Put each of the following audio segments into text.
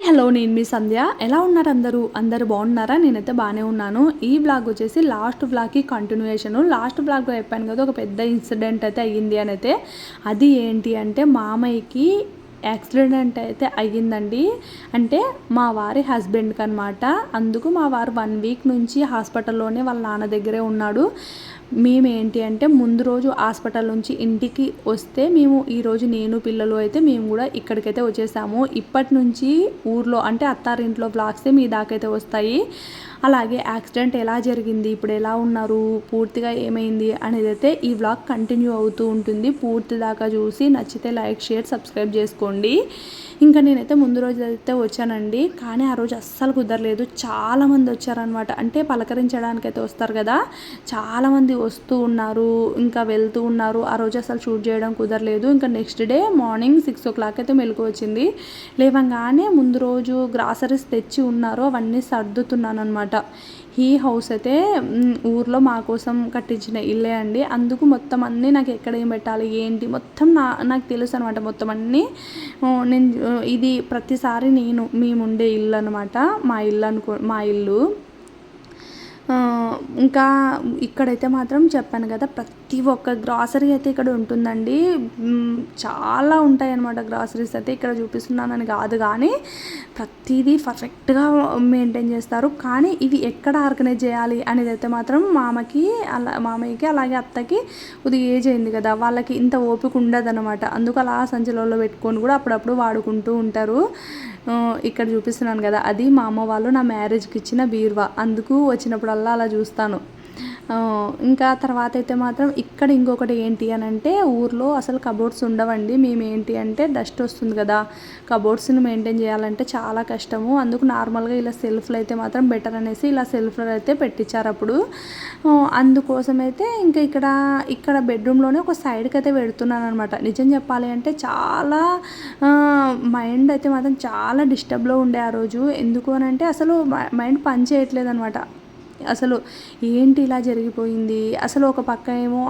Hello, నేను మీ సంధ్య. ఎలా ఉన్నారు అందరూ? అందరూ బాగున్నారా? నేనైతే బాగానే ఉన్నాను. ఈ వ్లాగ్ వచ్చేసి లాస్ట్ వ్లాగ్కి కంటిన్యూయేషను. లాస్ట్ వ్లాగ్లో చెప్పాను కదా, ఒక పెద్ద ఇన్సిడెంట్ అయితే అయ్యింది అని అయితే. అది ఏంటి అంటే, మామయ్యకి యాక్సిడెంట్ అయితే అయ్యిందండి. అంటే మా వారి హస్బెండ్కి అనమాట. అందుకు మా వారు 1 వీక్ నుంచి హాస్పిటల్లోనే వాళ్ళ నాన్న దగ్గరే ఉన్నాడు. మేమేంటి అంటే, ముందు రోజు హాస్పిటల్ నుంచి ఇంటికి వస్తే ఈరోజు నేను పిల్లలు అయితే మేము కూడా ఇక్కడికైతే వచ్చేసాము. ఇప్పటి నుంచి ఊర్లో అంటే అత్తారింట్లో వ్లాగ్సే మీ దాకైతే వస్తాయి. అలాగే యాక్సిడెంట్ ఎలా జరిగింది, ఇప్పుడు ఎలా ఉన్నారు, పూర్తిగా ఏమైంది అనేది అయితే ఈ వ్లాగ్ కంటిన్యూ అవుతూ ఉంటుంది. పూర్తి దాకా చూసి నచ్చితే లైక్, షేర్, సబ్స్క్రైబ్ చేసుకోండి. ఇంకా నేనైతే ముందు రోజు అయితే వచ్చానండి, కానీ ఆ రోజు అస్సలు కుదరలేదు. చాలామంది వచ్చారనమాట. అంటే పలకరించడానికి అయితే వస్తారు కదా, చాలామంది వస్తూ ఉన్నారు, ఇంకా వెళ్తూ ఉన్నారు. ఆ రోజు అసలు షూట్ చేయడం కుదరలేదు. ఇంకా నెక్స్ట్ డే మార్నింగ్ 6 o'clock అయితే మెలకు వచ్చింది. లేవంగానే ముందు రోజు గ్రాసరీస్ తెచ్చి ఉన్నారు, అవన్నీ సర్దుతున్నాను అనమాట. ఈ హౌస్ అయితే ఊర్లో మా కోసం కట్టించిన ఇల్లే అండి. అందుకు మొత్తం అన్నీ నాకు ఎక్కడ ఏం పెట్టాలి ఏంటి మొత్తం నాకు తెలుసు అనమాట. మొత్తం అన్నీ నేను ఇది ప్రతిసారి మేముండే ఇల్లు అనమాట. మా ఇల్లు ఇంకా ఇక్కడైతే మాత్రం చెప్పాను కదా, ప్రతి ఒక్క గ్రాసరీ అయితే ఇక్కడ ఉంటుందండి. చాలా ఉంటాయి అన్నమాట గ్రాసరీస్ అయితే. ఇక్కడ చూపిస్తున్నానని కాదు, కానీ ప్రతిదీ పర్ఫెక్ట్గా మెయింటైన్ చేస్తారు. కానీ ఇవి ఎక్కడ ఆర్గనైజ్ చేయాలి అనేది అయితే మాత్రం మామయ్యకి అలాగే అత్తకి కొద్దిగా ఏజ్ అయింది కదా, వాళ్ళకి ఇంత ఓపిక ఉండదన్నమాట. అందుకు అలా సంచులలో పెట్టుకొని కూడా అప్పుడప్పుడు వాడుకుంటూ ఉంటారు. ఇక్కడ చూపిస్తున్నాను కదా, అది మా అమ్మ వాళ్ళు నా మ్యారేజ్కి ఇచ్చిన బీరువా. అందుకు వచ్చినప్పుడల్లా అలా చూస్తాను. ఇంకా తర్వాత అయితే మాత్రం ఇక్కడ ఇంకొకటి ఏంటి అని అంటే, ఊర్లో అసలు కబోర్డ్స్ ఉండవండి. మేమేంటి అంటే, డస్ట్ వస్తుంది కదా, కబోర్డ్స్ని మెయింటైన్ చేయాలంటే చాలా కష్టము. అందుకు నార్మల్గా ఇలా సెల్ఫ్లు అయితే మాత్రం బెటర్ అనేసి ఇలా సెల్ఫ్లు అయితే పెట్టించారు అప్పుడు. అందుకోసం అయితే ఇంకా ఇక్కడ బెడ్రూమ్లోనే ఒక సైడ్కి అయితే పెడుతున్నాను అనమాట. నిజం చెప్పాలి అంటే చాలా మైండ్ అయితే మాత్రం చాలా డిస్టర్బ్లో ఉండే ఆ రోజు. ఎందుకు అని అంటే, అసలు మైండ్ పని చేయట్లేదు అనమాట. అసలు ఏంటి ఇలా జరిగిపోయింది. అసలు ఒక పక్క ఏమో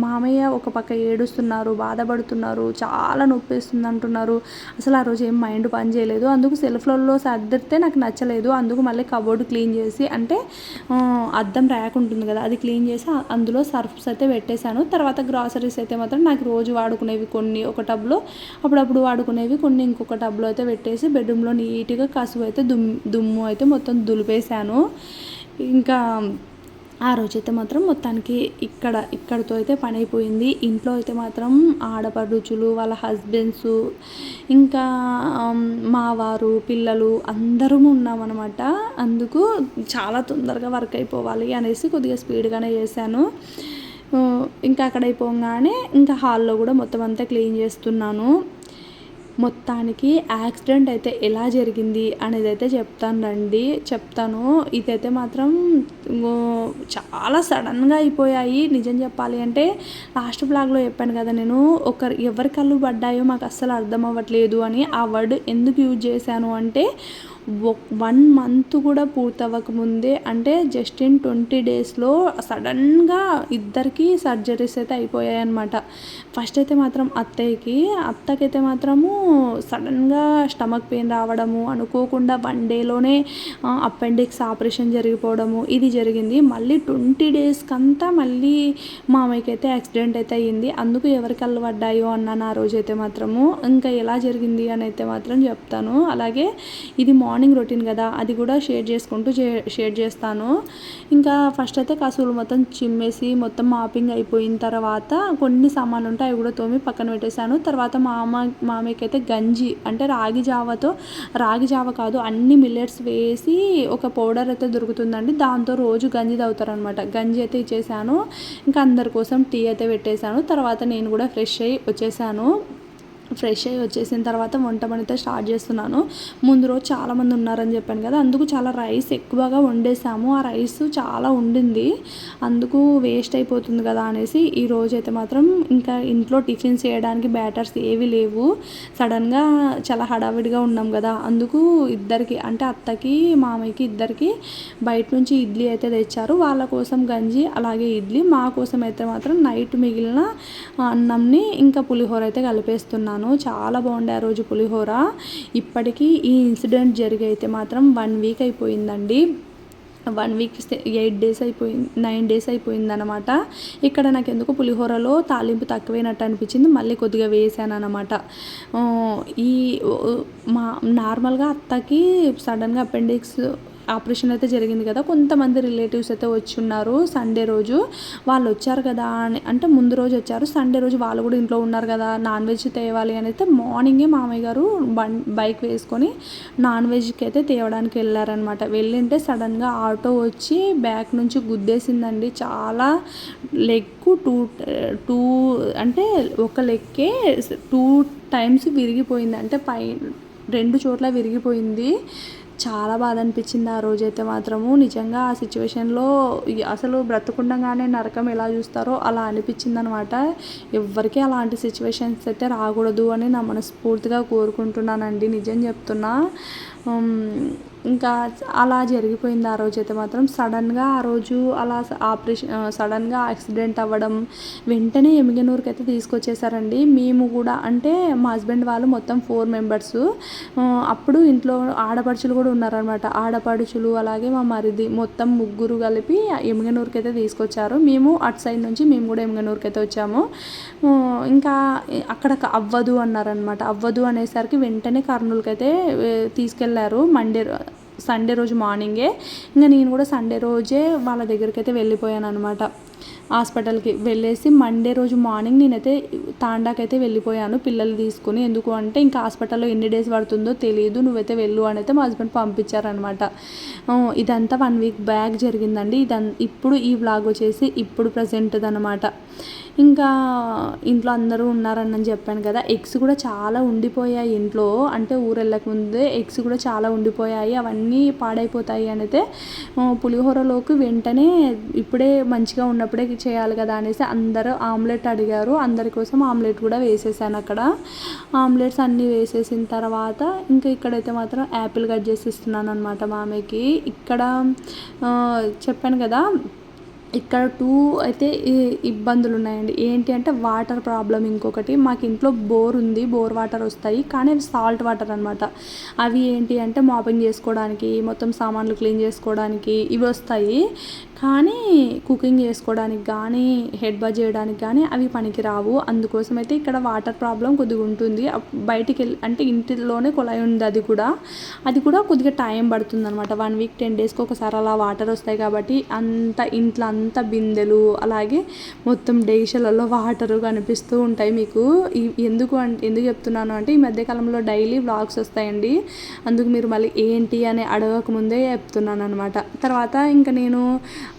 మామయ్య ఒక పక్క ఏడుస్తున్నారు, బాధపడుతున్నారు, చాలా నొప్పిస్తుంది అంటున్నారు. అసలు ఆ రోజు ఏం మైండ్ పని చేయలేదు. అందుకు సెల్ఫ్లలో సర్దితే నాకు నచ్చలేదు. అందుకు మళ్ళీ కబోర్డు క్లీన్ చేసి, అంటే అద్దం ర్యాక్ ఉంటుంది కదా, అది క్లీన్ చేసి అందులో సర్ఫ్స్ అయితే పెట్టేశాను. తర్వాత గ్రాసరీస్ అయితే మాత్రం నాకు రోజు వాడుకునేవి కొన్ని ఒక టబ్లో, అప్పుడప్పుడు వాడుకునేవి కొన్ని ఇంకొక టబ్లో అయితే పెట్టేసి బెడ్రూమ్లో నీట్గా కసువు అయితే దుమ్ము అయితే మొత్తం దులిపేశాను. ఇంకా ఆ రోజైతే మాత్రం మొత్తానికి ఇక్కడతో అయితే పని అయిపోయింది. ఇంట్లో అయితే మాత్రం ఆడపడుచులు, వాళ్ళ హస్బెండ్స్, ఇంకా మా వారు, పిల్లలు అందరూ ఉన్నామన్నమాట. అందుకు చాలా తొందరగా వర్క్ అయిపోవాలి అనేసి కొద్దిగా స్పీడ్గానే చేశాను. ఇంకా అక్కడ అయిపోగానే ఇంకా హాల్లో కూడా మొత్తం అంతా క్లీన్ చేస్తున్నాను. మొత్తానికి యాక్సిడెంట్ అయితే ఎలా జరిగింది అనేది అయితే చెప్తాను. ఇదైతే మాత్రం చాలా సడన్గా అయిపోయాయి. నిజం చెప్పాలి అంటే, లాస్ట్ బ్లాగ్లో చెప్పాను కదా నేను, ఎవరి కళ్ళు పడ్డాయో మాకు అస్సలు అర్థం అవ్వట్లేదు అని. ఆ వర్డ్ ఎందుకు యూజ్ చేశాను అంటే, 1 month కూడా పూర్తవ్వకముందే, అంటే జస్ట్ ఇన్ 20 daysలో సడన్గా ఇద్దరికి సర్జరీస్ అయితే అయిపోయాయి అన్నమాట. ఫస్ట్ అయితే మాత్రం అత్తకైతే మాత్రము సడన్గా స్టమక్ పెయిన్ రావడము, అనుకోకుండా 1 dayలోనే అపెండిక్స్ ఆపరేషన్ జరిగిపోవడము, ఇది జరిగింది. మళ్ళీ 20 daysకంతా మళ్ళీ మామయ్యకి అయితే యాక్సిడెంట్ అయితే అయ్యింది. అందుకు ఎవరి కళ్ళు పడ్డాయో అన్నాను ఆ రోజైతే మాత్రము. ఇంకా ఎలా జరిగింది అని అయితే మాత్రం చెప్తాను. అలాగే ఇది మార్నింగ్ రొటీన్ కదా, అది కూడా షేర్ చేస్తాను. ఇంకా ఫస్ట్ అయితే కసువులు మొత్తం చిమ్మేసి మొత్తం మాపింగ్ అయిపోయిన తర్వాత కొన్ని సామాన్లు ఉంటే అవి కూడా తోమి పక్కన పెట్టేశాను. తర్వాత మామయ్యకి అయితే గంజి, అంటే రాగి జావ కాదు, అన్ని మిల్లెట్స్ వేసి ఒక పౌడర్ అయితే దొరుకుతుందండి, దాంతో రోజు గంజి తాగుతారనమాట. గంజి అయితే ఇచ్చేసాను. ఇంకా అందరి కోసం టీ అయితే పెట్టేశాను. తర్వాత నేను కూడా ఫ్రెష్ అయ్యి వచ్చేసిన తర్వాత వంట పని అయితే స్టార్ట్ చేస్తున్నాను. ముందు రోజు చాలామంది ఉన్నారని చెప్పాను కదా, అందుకు చాలా రైస్ ఎక్కువగా వండేసాము. ఆ రైస్ చాలా ఉండింది, అందుకు వేస్ట్ అయిపోతుంది కదా అనేసి ఈ రోజు అయితే మాత్రం ఇంకా ఇంట్లో టిఫిన్స్ చేయడానికి బ్యాటర్స్ ఏవి లేవు. సడన్గా చాలా హడావిడిగా ఉన్నాం కదా, అందుకు ఇద్దరికి, అంటే అత్తకి మామయ్యకి ఇద్దరికి బయట నుంచి ఇడ్లీ అయితే తెచ్చారు. వాళ్ళ కోసం గంజి అలాగే ఇడ్లీ, మా కోసం అయితే మాత్రం నైట్ మిగిలిన అన్నంని ఇంకా పులిహోర అయితే కలిపేస్తున్నాను. చేశాను. చాలా బాగుండే ఆ రోజు పులిహోర. ఇప్పటికీ ఈ ఇన్సిడెంట్ జరిగి అయితే మాత్రం 1 వీక్ అయిపోయిందండి. 1 వీక్ 8 డేస్ అయిపోయింది, 9 డేస్ అయిపోయిందనమాట. ఇక్కడ నాకెందుకో పులిహోరలో తాలింపు తక్కువైనట్టు అనిపించింది. మళ్ళీ కొద్దిగా వేసాననమాట. ఈ మా నార్మల్గా అత్తకి సడన్గా అపెండిక్స్ ఆపరేషన్ అయితే జరిగింది కదా. కొంతమంది రిలేటివ్స్ అయితే వచ్చి ఉన్నారు సండే రోజు. వాళ్ళు వచ్చారు కదా అని అంటే ముందు రోజు వచ్చారు, సండే రోజు వాళ్ళు కూడా ఇంట్లో ఉన్నారు కదా, నాన్ వెజ్ తేవాలి అని అయితే మార్నింగే మామయ్య గారు బైక్ వేసుకొని నాన్ వెజ్కి అయితే తేవడానికి వెళ్ళారనమాట. వెళ్ళింటే సడన్గా ఆటో వచ్చి బ్యాక్ నుంచి గుద్దేసిందండి. చాలా లెగ్ టూ అంటే ఒక లెగ్కే 2 టైమ్స్ విరిగిపోయింది. అంటే 2 చోట్ల విరిగిపోయింది. చాలా బాధ అనిపించింది ఆ రోజైతే మాత్రము. నిజంగా ఆ సిచ్యువేషన్లో అసలు బ్రతుకుండగానే నరకం ఎలా చూస్తారో అలా అనిపించింది అనమాట. ఎవ్వరికీ అలాంటి సిచ్యువేషన్స్ అయితే రాకూడదు అని నా మనస్ఫూర్తిగా కోరుకుంటున్నానండి. నిజం చెప్తున్నా. ఇంకా అలా జరిగిపోయింది ఆ రోజైతే మాత్రం. సడన్గా ఆ రోజు అలా సడన్గా యాక్సిడెంట్ అవ్వడం, వెంటనే ఎమ్మిగనూరుకి అయితే తీసుకొచ్చేసారండి. మేము కూడా అంటే మా హస్బెండ్ వాళ్ళు మొత్తం 4 మెంబర్స్. అప్పుడు ఇంట్లో ఆడపడుచులు కూడా ఉన్నారనమాట. ఆడపడుచులు అలాగే మా మరిది మొత్తం 3 కలిపి ఎమ్మిగనూరుకి అయితే తీసుకొచ్చారు. మేము అటు సైడ్ నుంచి మేము కూడా ఎమ్మిగనూరుకి అయితే వచ్చాము. ఇంకా అక్కడ అవ్వదు అన్నారనమాట. అవ్వదు అనేసరికి వెంటనే కర్నూలుకి అయితే తీసుకెళ్లారు. సండే రోజు మార్నింగే. ఇంకా నేను కూడా సండే రోజే వాళ్ళ దగ్గరికి అయితే వెళ్ళిపోయాను అనమాట. హాస్పిటల్కి వెళ్ళేసి మండే రోజు మార్నింగ్ నేనైతే తాండాకైతే వెళ్ళిపోయాను పిల్లలు తీసుకుని. ఎందుకు అంటే ఇంకా హాస్పిటల్లో ఎన్ని డేస్ పడుతుందో తెలియదు, నువ్వైతే వెళ్ళు అని అయితే మా హస్బెండ్ పంపించారనమాట. ఇదంతా 1 వీక్ బ్యాక్ జరిగిందండి. ఇప్పుడు ఈ వ్లాగ్ వచ్చేసి ఇప్పుడు ప్రజెంట్ది అనమాట. ఇంకా ఇంట్లో అందరూ ఉన్నారని చెప్పాను కదా. ఎగ్స్ కూడా చాలా ఉండిపోయాయి ఇంట్లో. అంటే ఊరు వెళ్ళక ముందే ఎగ్స్ కూడా చాలా ఉండిపోయాయి. అవన్నీ పాడైపోతాయి అని అయితే పులిహోరలోకి వెంటనే ఇప్పుడే మంచిగా ఉన్నప్పుడే చేయాలి కదా అనేసి అందరూ ఆమ్లెట్ అడిగారు. అందరి కోసం ఆమ్లెట్ కూడా వేసేసాను అక్కడ. ఆమ్లెట్స్ అన్నీ వేసేసిన తర్వాత ఇంకా ఇక్కడైతే మాత్రం యాపిల్ కట్ చేసి ఇస్తున్నాను అనమాట మామయ్యకి. ఇక్కడ చెప్పాను కదా, ఇక్కడ 2 అయితే ఇబ్బందులు ఉన్నాయండి. ఏంటి అంటే వాటర్ ప్రాబ్లం. ఇంకొకటి మాకు ఇంట్లో బోర్ ఉంది, బోర్ వాటర్ వస్తాయి కానీ అవి సాల్ట్ వాటర్ అనమాట. అవి ఏంటి అంటే మాపింగ్ చేసుకోవడానికి, మొత్తం సామాన్లు క్లీన్ చేసుకోవడానికి ఇవి వస్తాయి. కానీ కుకింగ్ చేసుకోవడానికి కానీ హెడ్ బాత్ చేయడానికి కానీ అవి పనికి రావు. అందుకోసం అయితే ఇక్కడ వాటర్ ప్రాబ్లం కొద్దిగా ఉంటుంది. బయటికి వెళ్ళి అంటే ఇంటిలోనే కుళాయి ఉంది, అది కూడా కొద్దిగా టైం పడుతుంది అనమాట. 1 వీక్ 10 డేస్కి ఒకసారి అలా వాటర్ వస్తాయి కాబట్టి ఇంట్లో అంతా బిందెలు అలాగే మొత్తం డేషలలో వాటరు కనిపిస్తూ ఉంటాయి మీకు. ఎందుకు చెప్తున్నాను అంటే ఈ మధ్యకాలంలో డైలీ వ్లాగ్స్ వస్తాయండి. అందుకు మీరు మళ్ళీ ఏంటి అని అడగకముందే చెప్తున్నాను అనమాట. తర్వాత ఇంకా నేను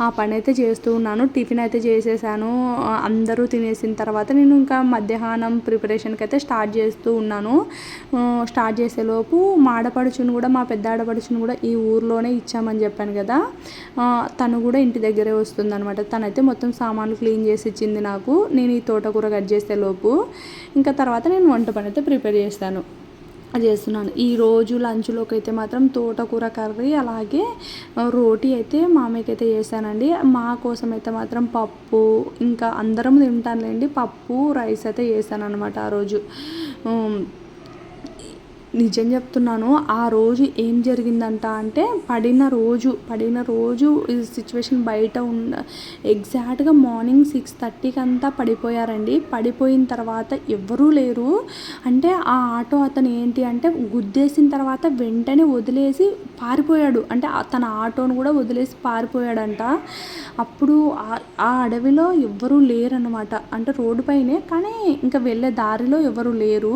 ఆ పని అయితే చేస్తూ ఉన్నాను. టిఫిన్ అయితే చేసేసాను. అందరూ తినేసిన తర్వాత నేను ఇంకా మధ్యాహ్నం ప్రిపరేషన్కి అయితే స్టార్ట్ చేస్తూ ఉన్నాను. స్టార్ట్ చేసేలోపు మా పెద్ద ఆడపడుచును కూడా ఈ ఊర్లోనే ఇచ్చామని చెప్పాను కదా, తను కూడా ఇంటి దగ్గరే వస్తుందన్నమాట. తనైతే మొత్తం సామాన్లు క్లీన్ చేసి ఇచ్చింది నాకు. నేను ఈ తోటకూర కట్ చేసేలోపు ఇంకా తర్వాత నేను వంట పని అయితే ప్రిపేర్ చేస్తున్నాను. ఈరోజు లంచ్లోకి అయితే మాత్రం తోటకూర కర్రీ అలాగే రోటీ అయితే మామయ్యకి అయితే చేశానండి. మా కోసం అయితే మాత్రం పప్పు, ఇంకా అందరం తింటానులేండి, పప్పు రైస్ అయితే చేశాను అనమాట ఆ రోజు. నిజం చెప్తున్నాను. ఆ రోజు ఏం జరిగిందంట అంటే పడిన రోజు ఈ సిచ్యువేషన్ బయట ఎగ్జాక్ట్గా మార్నింగ్ 6:30కి అంతా పడిపోయారండి. పడిపోయిన తర్వాత ఎవ్వరూ లేరు. అంటే ఆ ఆటో అతను ఏంటి అంటే గుద్దేసిన తర్వాత వెంటనే వదిలేసి పారిపోయాడు. అంటే తన ఆటోను కూడా వదిలేసి పారిపోయాడంట. అప్పుడు ఆ అడవిలో ఎవ్వరూ లేరనమాట. అంటే రోడ్డు పైనే కానీ ఇంకా వెళ్ళే దారిలో ఎవరు లేరు.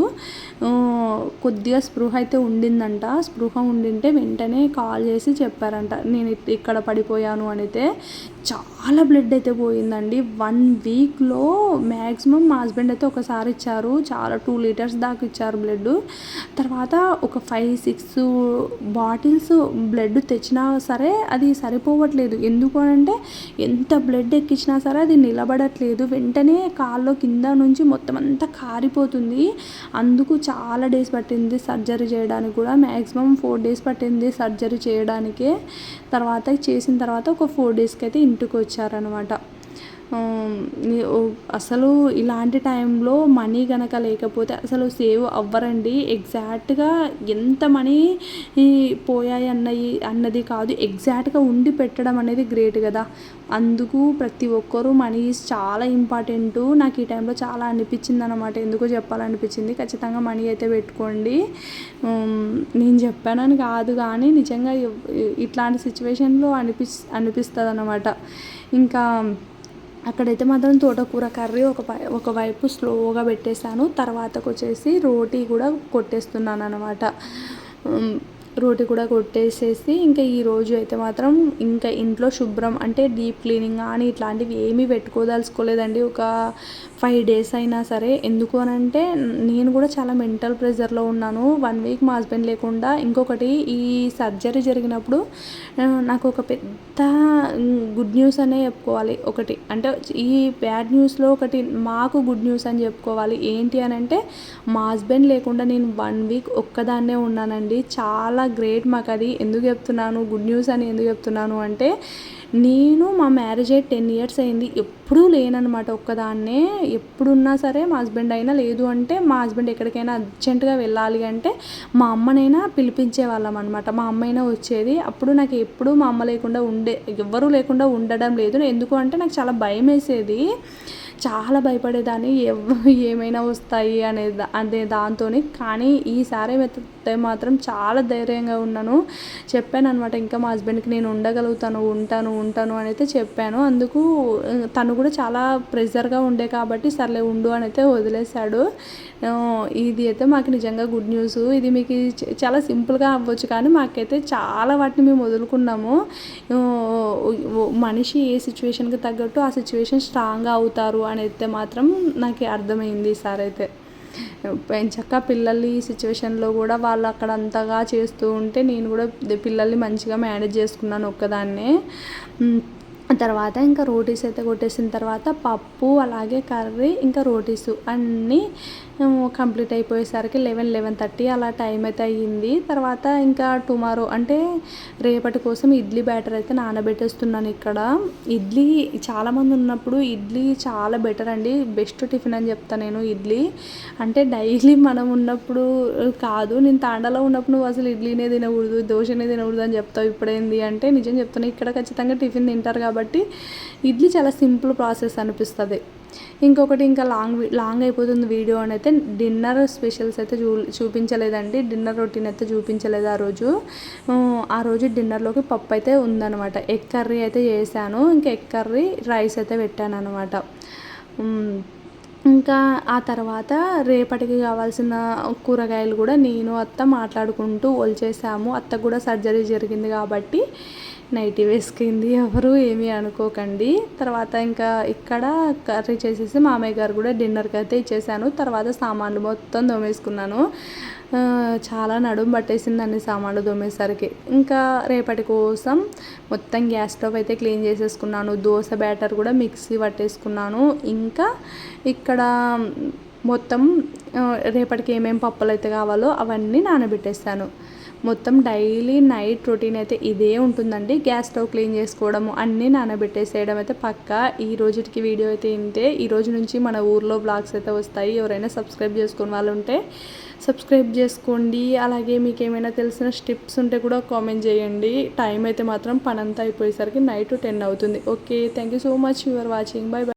కొద్దిగా స్పృహ అయితే ఉండిందంట. స్పృహ ఉండింటే వెంటనే కాల్ చేసి చెప్పారంట నేను ఇక్కడ పడిపోయాను అయితే. చాలా బ్లడ్ అయితే పోయిందండి. 1 వీక్లో మ్యాక్సిమం మా హస్బెండ్ అయితే ఒకసారి ఇచ్చారు, చాలా 2 లీటర్స్ దాకా ఇచ్చారు బ్లడ్. తర్వాత ఒక 5-6 బాటిల్స్ బ్లడ్ తెచ్చినా సరే అది సరిపోవట్లేదు. ఎందుకు అంటే ఎంత బ్లడ్ ఎక్కించినా సరే అది నిలబడట్లేదు. వెంటనే కాల్లో కింద నుంచి మొత్తం అంతా కారిపోతుంది. అందుకు చాలా డేస్ పట్టింది సర్జరీ చేయడానికి కూడా. మ్యాక్సిమం 4 డేస్ పట్టింది సర్జరీ చేయడానికే. చేసిన తర్వాత ఒక 4 డేస్కి అయితే ఇంటికి వచ్చారనమాట. అసలు ఇలాంటి టైంలో మనీ కనుక లేకపోతే అసలు సేవ్ అవ్వరండి. ఎగ్జాక్ట్గా ఎంత మనీ పోయాయి అన్నది కాదు, ఎగ్జాక్ట్గా ఉండి పెట్టడం అనేది గ్రేట్ కదా. అందుకు ప్రతి ఒక్కరూ మనీ ఈజ్ చాలా ఇంపార్టెంటు. నాకు ఈ టైంలో చాలా అనిపించింది అన్నమాట. ఎందుకో చెప్పాలనిపించింది. ఖచ్చితంగా మనీ అయితే పెట్టుకోండి. నేను చెప్పానని కాదు కానీ నిజంగా ఇట్లాంటి సిచ్యువేషన్లో అనిపిస్తుంది అన్నమాట. ఇంకా అక్కడైతే మాత్రం తోటకూర కర్రీ ఒకవైపు స్లోగా పెట్టేశాను. తర్వాతకు వచ్చేసి రోటీ కూడా కొట్టేస్తున్నాను అనమాట. రోటీ కూడా కొట్టేసేసి ఇంకా ఈరోజు అయితే మాత్రం ఇంకా ఇంట్లో శుభ్రం అంటే డీప్ క్లీనింగ్ కానీ ఇట్లాంటివి ఏమీ పెట్టుకోదలుచుకోలేదండి ఒక 5 days అయినా సరే. ఎందుకు అనంటే నేను కూడా చాలా మెంటల్ ప్రెషర్లో ఉన్నాను. 1 week మా హస్బెండ్ లేకుండా. ఇంకొకటి ఈ సర్జరీ జరిగినప్పుడు నాకు ఒక పెద్ద గుడ్ న్యూస్ అనే చెప్పుకోవాలి. ఒకటి అంటే ఈ బ్యాడ్ న్యూస్లో ఒకటి మాకు గుడ్ న్యూస్ అని చెప్పుకోవాలి. ఏంటి అని అంటే మా హస్బెండ్ లేకుండా నేను 1 week ఒక్కదాన్నే ఉన్నానండి. చాలా గ్రేట్ మాకు అది. ఎందుకు చెప్తున్నాను గుడ్ న్యూస్ అని ఎందుకు చెప్తున్నాను అంటే నేను మా మ్యారేజ్ అయ్యి 10 years అయింది. ఎప్పుడూ లేననమాట ఒక్కదాన్నే. ఎప్పుడున్నా సరే మా హస్బెండ్ అయినా, లేదు అంటే మా హస్బెండ్ ఎక్కడికైనా అర్జెంటుగా వెళ్ళాలి అంటే మా అమ్మనైనా పిలిపించే వాళ్ళం అనమాట. మా అమ్మ అయినా వచ్చేది. అప్పుడు నాకు ఎప్పుడు మా అమ్మ లేకుండా ఎవ్వరూ లేకుండా ఉండడం లేదు. ఎందుకు అంటే నాకు చాలా భయం వేసేది. చాలా భయపడేదాన్ని ఏమైనా వస్తాయి అనే దాంతో. కానీ ఈసారి అయితే మాత్రం చాలా ధైర్యంగా ఉన్నాను. చెప్పాను అనమాట. ఇంకా మా హస్బెండ్కి నేను ఉండగలుగుతాను, ఉంటాను అని అయితే చెప్పాను. అందుకు తను కూడా చాలా ప్రెషర్గా ఉండే కాబట్టి సర్లే ఉండు అని అయితే వదిలేశాడు. ఇది అయితే మాకు నిజంగా గుడ్ న్యూస్. ఇది మీకు చాలా సింపుల్గా అవ్వచ్చు కానీ మాకైతే చాలా వాటిని మేము వదులుకున్నాము. మనిషి ఏ సిచ్యువేషన్కి తగ్గట్టు ఆ సిచ్యువేషన్ స్ట్రాంగ్గా అవుతారు అని అయితే మాత్రం నాకు అర్థమైంది ఈసారి అయితే. ఎంచక్క పిల్లలు ఈ సిచ్యువేషన్లో కూడా వాళ్ళు అక్కడ అంతగా చేస్తూ ఉంటే నేను కూడా పిల్లల్ని మంచిగా మేనేజ్ చేసుకున్నాను ఒక్కదాన్నే. తర్వాత ఇంకా రోటీస్ అయితే కొట్టేసిన తర్వాత పప్పు అలాగే కర్రీ ఇంకా రోటీసు అన్నీ కంప్లీట్ అయిపోయేసరికి 11-11:30 అలా టైం అయితే అయ్యింది. తర్వాత ఇంకా టుమారో అంటే రేపటి కోసం ఇడ్లీ బ్యాటర్ అయితే నానబెట్టేస్తున్నాను ఇక్కడ. ఇడ్లీ చాలామంది ఉన్నప్పుడు ఇడ్లీ చాలా బెటర్ అండి. బెస్ట్ టిఫిన్ అని చెప్తాను నేను ఇడ్లీ. అంటే డైలీ మనం ఉన్నప్పుడు కాదు, నేను తాండాలో ఉన్నప్పుడు నువ్వు అసలు ఇడ్లీనే తినకూడదు, దోశనే తినకూడదు అని చెప్తావు. ఇప్పుడేంది అంటే నిజం చెప్తాను, ఇక్కడ ఖచ్చితంగా టిఫిన్ తింటారు కాబట్టి ఇడ్లీ చాలా సింపుల్ ప్రాసెస్ అనిపిస్తుంది. ఇంకొకటి ఇంకా లాంగ్ అయిపోతుంది వీడియో అని అయితే డిన్నర్ స్పెషల్స్ అయితే చూపించలేదండి. డిన్నర్ రొటీన్ అయితే చూపించలేదు ఆ రోజు డిన్నర్లోకి పప్పు అయితే ఉందన్నమాట. ఎగ్ కర్రీ అయితే చేశాను. ఇంకా ఎగ్ కర్రీ రైస్ అయితే పెట్టాను అనమాట. ఇంకా ఆ తర్వాత రేపటికి కావాల్సిన కూరగాయలు కూడా నేను అత్త మాట్లాడుకుంటూ ఒలిచేసాము. అత్త కూడా సర్జరీ జరిగింది కాబట్టి నైటీ వేసుకుంది, ఎవరు ఏమీ అనుకోకండి. తర్వాత ఇంకా ఇక్కడ కర్రీ చేసేసి మామయ్య గారు కూడా డిన్నర్కి అయితే ఇచ్చేసాను. తర్వాత సామాన్లు మొత్తం దోమేసుకున్నాను. చాలా నడుము పట్టేసింది అన్ని సామాన్లు దోమేసరికి. ఇంకా రేపటి కోసం మొత్తం గ్యాస్ స్టవ్ అయితే క్లీన్ చేసేసుకున్నాను. దోశ బ్యాటర్ కూడా మిక్సీ పట్టేసుకున్నాను. ఇంకా ఇక్కడ మొత్తం రేపటికి ఏమేమి పప్పులు అయితే కావాలో అవన్నీ నానబెట్టేస్తాను. మొత్తం డైలీ నైట్ రొటీన్ అయితే ఇదే ఉంటుందండి. గ్యాస్ స్టవ్ క్లీన్ చేసుకోవడము, అన్నీ నానబెట్టేసేయడం అయితే పక్కా. ఈ రోజుకి వీడియో అయితే ఇంతే. ఈ రోజు నుంచి మన ఊర్లో బ్లాగ్స్ అయితే వస్తాయి. ఎవరైనా సబ్స్క్రైబ్ చేసుకుని వాళ్ళు ఉంటే సబ్స్క్రైబ్ చేసుకోండి. అలాగే మీకు ఏమైనా తెలిసిన స్టిప్స్ ఉంటే కూడా కామెంట్ చేయండి. టైం అయితే మాత్రం పనంతా అయిపోయేసరికి నైట్ 10 అవుతుంది. Okay, thank you so much for watching. By by.